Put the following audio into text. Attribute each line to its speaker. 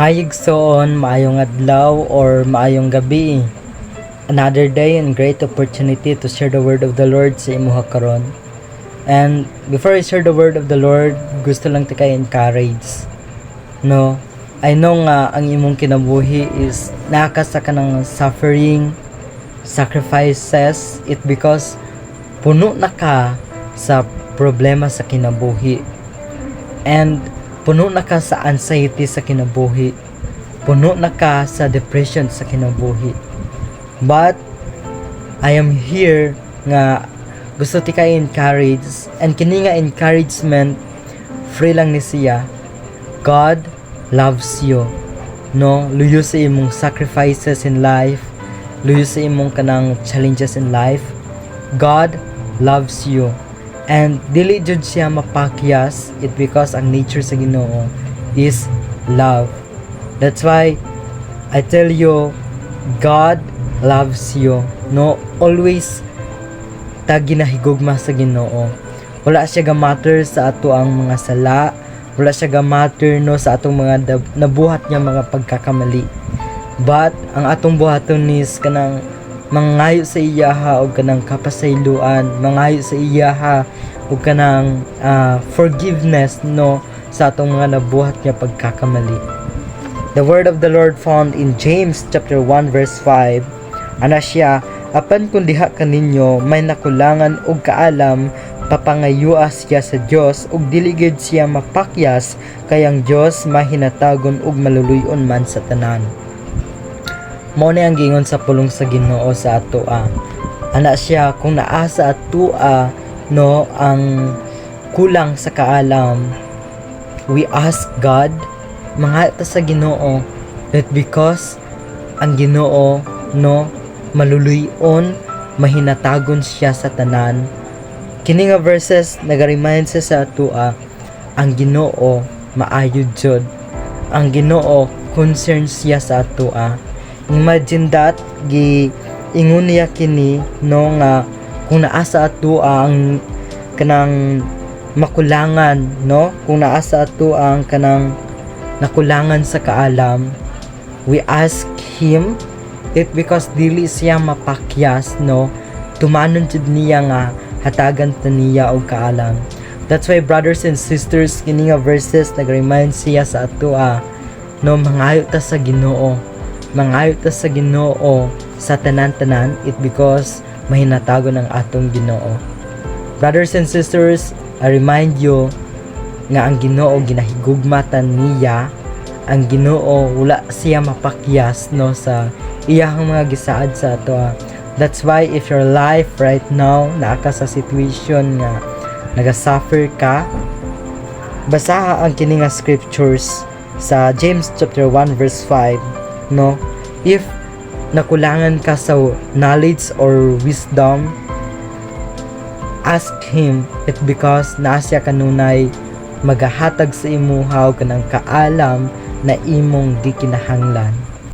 Speaker 1: Hayigsoon, maayong adlaw or maayong gabi. Another day and great opportunity to share the word of the Lord sa imuha karon. And before I share the word of the Lord, gusto lang ta kay encourage. No, I know nga ang imong kinabuhi is nakasa ka ng suffering, sacrifices, it because puno na ka sa problema sa kinabuhi. And puno na ka sa anxiety sa kinabuhi. Puno na ka sa depression sa kinabuhi. But I am here nga gusto ti ka encourage, and kini nga encouragement free lang ni siya. God loves you. No, luyo sa imong sacrifices in life, luyo sa imong kanang challenges in life. God loves you. And dili jud siya mapakyas, it because ang nature sa Ginoo is love. That's why I tell you, God loves you. No, always ta ginahigugma sa Ginoo. Wala siya ga matter sa ato ang mga sala, wala siya ga matter no sa atong mga nabuhat niya mga pagkakamali. But ang atong buhaton is kanang mangayo sa iyaha o kanang kapasayloan, mangayo sa iyaha o kanang forgiveness no sa atong mga nabuhat niya pagkakamali. The word of the Lord found in James chapter 1 verse 5. Ana siya, apan kung diha kaninyo may nakulangan og kaalam, papangayua siya sa Dios ug dili gid siya mapakyas kay ang Dios mahinatagon ug maluluyon man sa tanan. Mao ni ang gingon sa pulong sa Ginoo sa atoa. Ana siya, kung naa sa atoa no ang kulang sa kaalam, we ask God, mga ta sa Ginoo, that because ang Ginoo no maluluyon, mahinatagon siya sa tanan. Kini nga verses naga-remind sa atoa, ang Ginoo maayod jud. Ang Ginoo concerned siya sa atoa. Imagine that ingon niya kini no nga kung naa sa ato ang kanang makulangan no, kung naa sa ato ang kanang nakulangan sa kaalam, we ask him it because dili siya mapakyas no, tumanon jud niya nga hatagan ta niya og kaalam. That's why brothers and sisters, kini nga verses nag-remind siya sa ato no, mangayo ta sa Ginoo, mangayo ta sa Ginoo sa tanan-tanan, it because mahinatagon ang atong Ginoo. Brothers and sisters, I remind you nga ang Ginoo ginahigugmatan niya. Ang Ginoo wala siya mapakyas no sa iyang mga gisaad sa ato. That's why if your life right now naa ka sa situation nga nagasuffer ka, basaha ang kini nga scriptures sa James chapter 1 verse 5 no. If nakulangan ka sa knowledge or wisdom, ask him it because naa siya kanunay magahatag sa imuha og kanang kaalam na imong gikinahanglan.